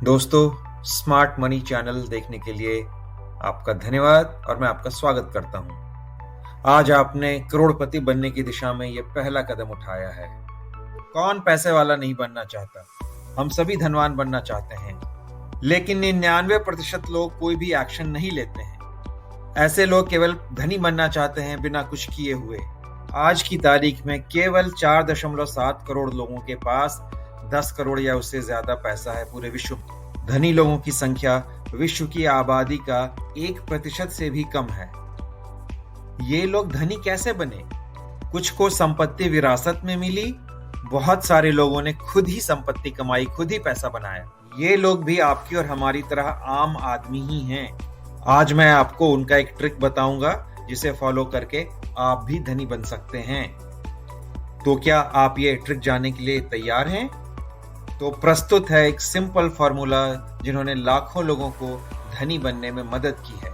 दोस्तों, smart money channel देखने के लिए आपका धन्यवाद और मैं आपका स्वागत करता हूं। आज आपने करोड़पति बनने की दिशा में ये पहला कदम उठाया है। कौन पैसे वाला नहीं बनना चाहता? हम सभी धनवान बनना चाहते हैं, लेकिन 99% लोग कोई भी एक्शन नहीं लेते हैं। ऐसे लोग केवल धनी बनना चाहते हैं बिना कुछ किए हुए। आज की तारीख में केवल 4.7 करोड़ लोगों के पास 10 करोड़ या उससे ज्यादा पैसा है पूरे विश्व में। धनी लोगों की संख्या विश्व की आबादी का 1% से भी कम है। ये लोग धनी कैसे बने? कुछ को संपत्ति विरासत में मिली, बहुत सारे लोगों ने खुद ही संपत्ति कमाई, खुद ही पैसा बनाया। ये लोग भी आपकी और हमारी तरह आम आदमी ही हैं। आज मैं आपको उनका एक ट्रिक बताऊंगा जिसे फॉलो करके आप भी धनी बन सकते हैं। तो क्या आप ये ट्रिक जानने के लिए तैयार हैं? तो प्रस्तुत है एक सिंपल फॉर्मूला जिन्होंने लाखों लोगों को धनी बनने में मदद की है।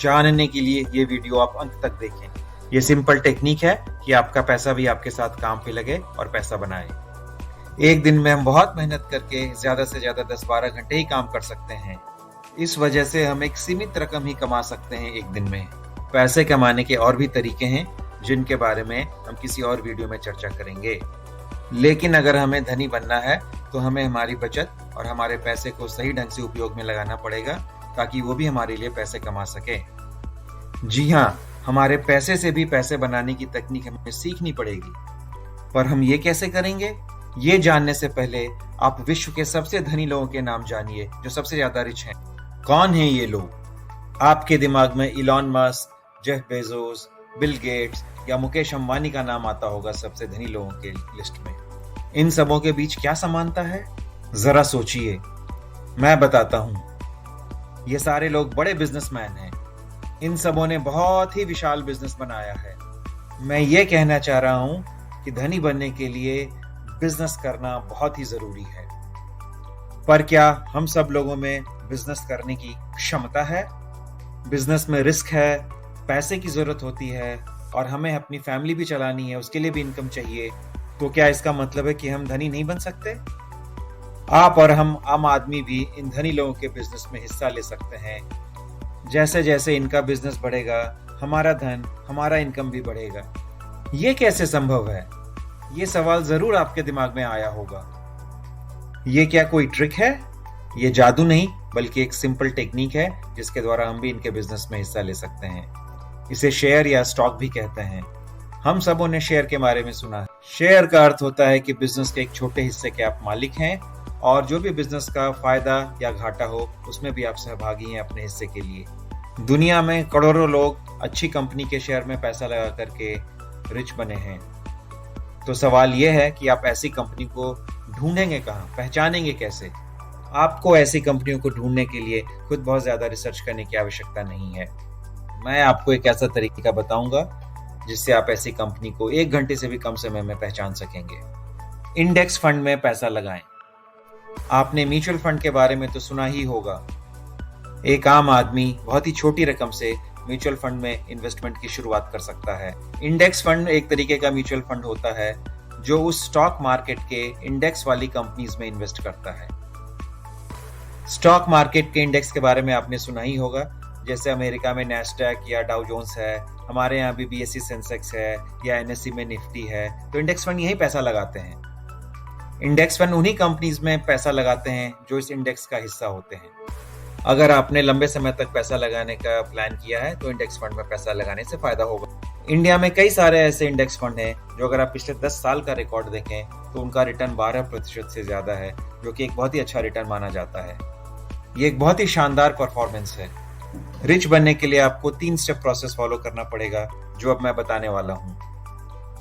जानने के लिए ये वीडियो आप अंत तक देखें। ये सिंपल टेक्निक है कि आपका पैसा भी आपके साथ काम पे लगे और पैसा बनाए। एक दिन में हम बहुत मेहनत करके ज्यादा से ज्यादा 10-12 घंटे ही काम कर सकते हैं। इस वजह से हम एक सीमित रकम ही कमा सकते हैं एक दिन में। पैसे कमाने के और भी तरीके हैं जिनके बारे में हम किसी और वीडियो में चर्चा करेंगे। लेकिन अगर हमें धनी बनना है तो हमें हमारी बचत और हमारे पैसे को सही ढंग से उपयोग में लगाना पड़ेगा ताकि वो भी हमारे लिए पैसे कमा सके। जी हाँ, हमारे पैसे से भी पैसे बनाने की तकनीक हमें सीखनी पड़ेगी। पर हम ये कैसे करेंगे? ये जानने से पहले आप विश्व के सबसे धनी लोगों के नाम जानिए जो सबसे ज्यादा रिच हैं। कौन हैं ये लोग? आपके दिमाग में Elon Musk, Jeff Bezos, Bill Gates या मुकेश अंबानी का नाम आता होगा सबसे धनी लोगों के लिस्ट में। इन सबों के बीच क्या समानता है? जरा सोचिए, मैं बताता हूं। ये सारे लोग बड़े बिजनेसमैन हैं। इन सबों ने बहुत ही विशाल बिजनेस बनाया है। मैं ये कहना चाह रहा हूं कि धनी बनने के लिए बिजनेस करना बहुत ही जरूरी है। पर क्या हम सब लोगों में बिजनेस करने की क्षमता है? बिजनेस में रिस्क है, पैसे की जरूरत होती है और हमें अपनी फैमिली भी चलानी है, उसके लिए भी इनकम चाहिए। तो क्या इसका मतलब है कि हम धनी नहीं बन सकते? आप और हम आम आदमी भी इन धनी लोगों के बिजनेस में हिस्सा ले सकते हैं। जैसे जैसे इनका बिजनेस बढ़ेगा, हमारा धन, हमारा इनकम भी बढ़ेगा। ये कैसे संभव है? ये सवाल जरूर आपके दिमाग में आया होगा। ये क्या कोई ट्रिक है? ये जादू नहीं, बल्कि एक सिंपल टेक्निक है जिसके द्वारा हम भी इनके बिजनेस में हिस्सा ले सकते हैं। इसे शेयर या स्टॉक भी कहते हैं। हम सबों ने शेयर के बारे में सुना है। शेयर का अर्थ होता है कि बिजनेस के एक छोटे हिस्से के आप मालिक हैं और जो भी बिजनेस का फायदा या घाटा हो उसमें भी आप सहभागी हैं अपने हिस्से के लिए। दुनिया में करोड़ों लोग अच्छी कंपनी के शेयर में पैसा लगा करके रिच बने हैं। तो सवाल यह है कि आप ऐसी कंपनी को ढूंढेंगे कहाँ, पहचानेंगे कैसे? आपको ऐसी कंपनियों को ढूंढने के लिए खुद बहुत ज्यादा रिसर्च करने की आवश्यकता नहीं है। मैं आपको एक ऐसा तरीका बताऊंगा जिससे आप ऐसी कंपनी को 1 घंटे से भी कम समय में पहचान सकेंगे। इंडेक्स फंड में पैसा लगाएं। आपने म्यूचुअल फंड के बारे में तो सुना ही होगा। एक आम आदमी बहुत ही छोटी रकम से म्यूचुअल फंड में इन्वेस्टमेंट की शुरुआत कर सकता है। इंडेक्स फंड एक तरीके का म्यूचुअल फंड होता है जो उस स्टॉक मार्केट के इंडेक्स वाली कंपनीज में इन्वेस्ट करता है। स्टॉक मार्केट के इंडेक्स के बारे में आपने सुना ही होगा, जैसे अमेरिका में नैस्डैक या डाउ जोन्स है, हमारे यहाँ भी बीएसई सेंसेक्स है या एनएसई में निफ्टी है। तो इंडेक्स फंड यही पैसा लगाते हैं। इंडेक्स फंड उन्हीं कंपनीज में पैसा लगाते हैं जो इस इंडेक्स का हिस्सा होते हैं। अगर आपने लंबे समय तक पैसा लगाने का प्लान किया है तो इंडेक्स फंड में पैसा लगाने से फायदा होगा। इंडिया में कई सारे ऐसे इंडेक्स फंड हैं जो अगर आप पिछले 10 साल का रिकॉर्ड देखें तो उनका रिटर्न 12% से ज्यादा है, जो कि एक बहुत ही अच्छा रिटर्न माना जाता है। ये एक बहुत ही शानदार परफॉर्मेंस है। रिच बनने के लिए आपको 3 स्टेप प्रोसेस फॉलो करना पड़ेगा जो अब मैं बताने वाला हूँ।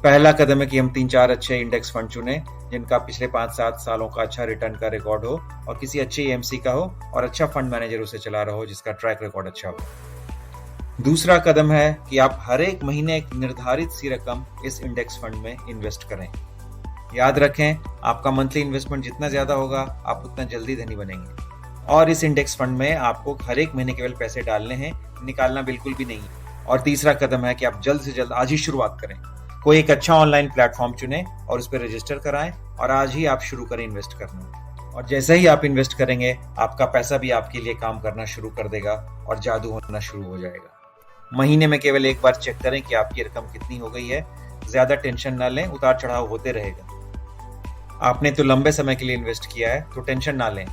पहला कदम है कि हम 3-4 अच्छे इंडेक्स फंड चुने जिनका पिछले 5-7 सालों का अच्छा रिटर्न का रिकॉर्ड हो और किसी अच्छे एएमसी का हो और अच्छा फंड मैनेजर उसे चला रहा हो जिसका ट्रैक रिकॉर्ड अच्छा हो। दूसरा कदम है कि आप हर एक महीने एक निर्धारित सी रकम इस इंडेक्स फंड में इन्वेस्ट करें। याद रखें, आपका मंथली इन्वेस्टमेंट जितना ज्यादा होगा आप उतना जल्दी धनी बनेंगे। और इस इंडेक्स फंड में आपको हर एक महीने केवल पैसे डालने हैं, निकालना बिल्कुल भी नहीं। और तीसरा कदम है कि आप जल्द से जल्द आज ही शुरुआत करें। कोई एक अच्छा ऑनलाइन प्लेटफॉर्म चुनें और उस पर रजिस्टर कराएं और आज ही आप शुरू करें इन्वेस्ट करना। और जैसे ही आप इन्वेस्ट करेंगे आपका पैसा भी आपके लिए काम करना शुरू कर देगा और जादू होना शुरू हो जाएगा। महीने में केवल एक बार चेक करें कि आपकी रकम कितनी हो गई है। ज्यादा टेंशन ना लें, उतार चढ़ाव होते रहेगा। आपने तो लंबे समय के लिए इन्वेस्ट किया है तो टेंशन ना लें।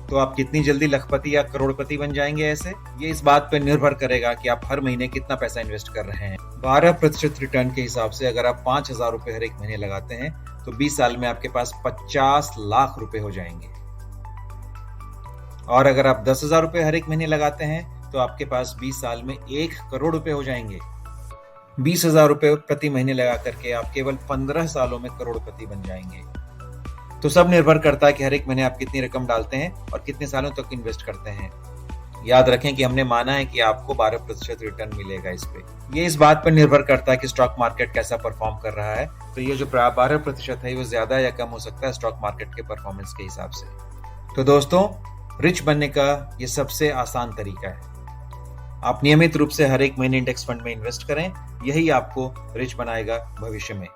तो आप कितनी जल्दी लखपति या करोड़पति बन जाएंगे ऐसे, ये इस बात पर निर्भर करेगा कि आप हर महीने कितना पैसा इन्वेस्ट कर रहे हैं। 12% रिटर्न के हिसाब से अगर आप 5,000 रुपए हर एक महीने लगाते हैं तो 20 साल में आपके पास 50 लाख रुपए हो जाएंगे। और अगर आप 10,000 रुपए हर एक महीने लगाते हैं तो आपके पास 20 साल में 1 करोड़ रुपए हो जाएंगे। 20,000 रुपए प्रति महीने लगा करके आप केवल 15 सालों में करोड़पति बन जाएंगे। तो सब निर्भर करता है कि हर एक महीने आप कितनी रकम डालते हैं और कितने सालों तक इन्वेस्ट करते हैं। याद रखें कि हमने माना है कि आपको 12% रिटर्न मिलेगा इस पे। ये इस बात पर निर्भर करता है कि स्टॉक मार्केट कैसा परफॉर्म कर रहा है। तो ये जो 12% है वो ज्यादा या कम हो सकता है स्टॉक मार्केट के परफॉर्मेंस के हिसाब से। तो दोस्तों, रिच बनने का ये सबसे आसान तरीका है। आप नियमित रूप से हर एक महीने इंडेक्स फंड में इन्वेस्ट करें, यही आपको रिच बनाएगा भविष्य में।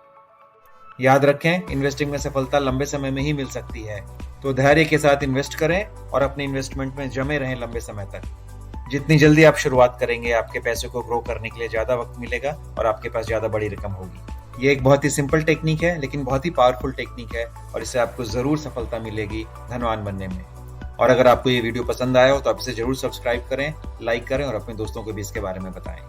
याद रखें, इन्वेस्टिंग में सफलता लंबे समय में ही मिल सकती है। तो धैर्य के साथ इन्वेस्ट करें और अपने इन्वेस्टमेंट में जमे रहें लंबे समय तक। जितनी जल्दी आप शुरुआत करेंगे, आपके पैसे को ग्रो करने के लिए ज्यादा वक्त मिलेगा और आपके पास ज्यादा बड़ी रकम होगी। ये एक बहुत ही सिंपल टेक्निक है लेकिन बहुत ही पावरफुल टेक्निक है और इससे आपको जरूर सफलता मिलेगी धनवान बनने में। और अगर आपको ये वीडियो पसंद आया हो तो आप इसे जरूर सब्सक्राइब करें, लाइक करें और अपने दोस्तों को भी इसके बारे में बताएं।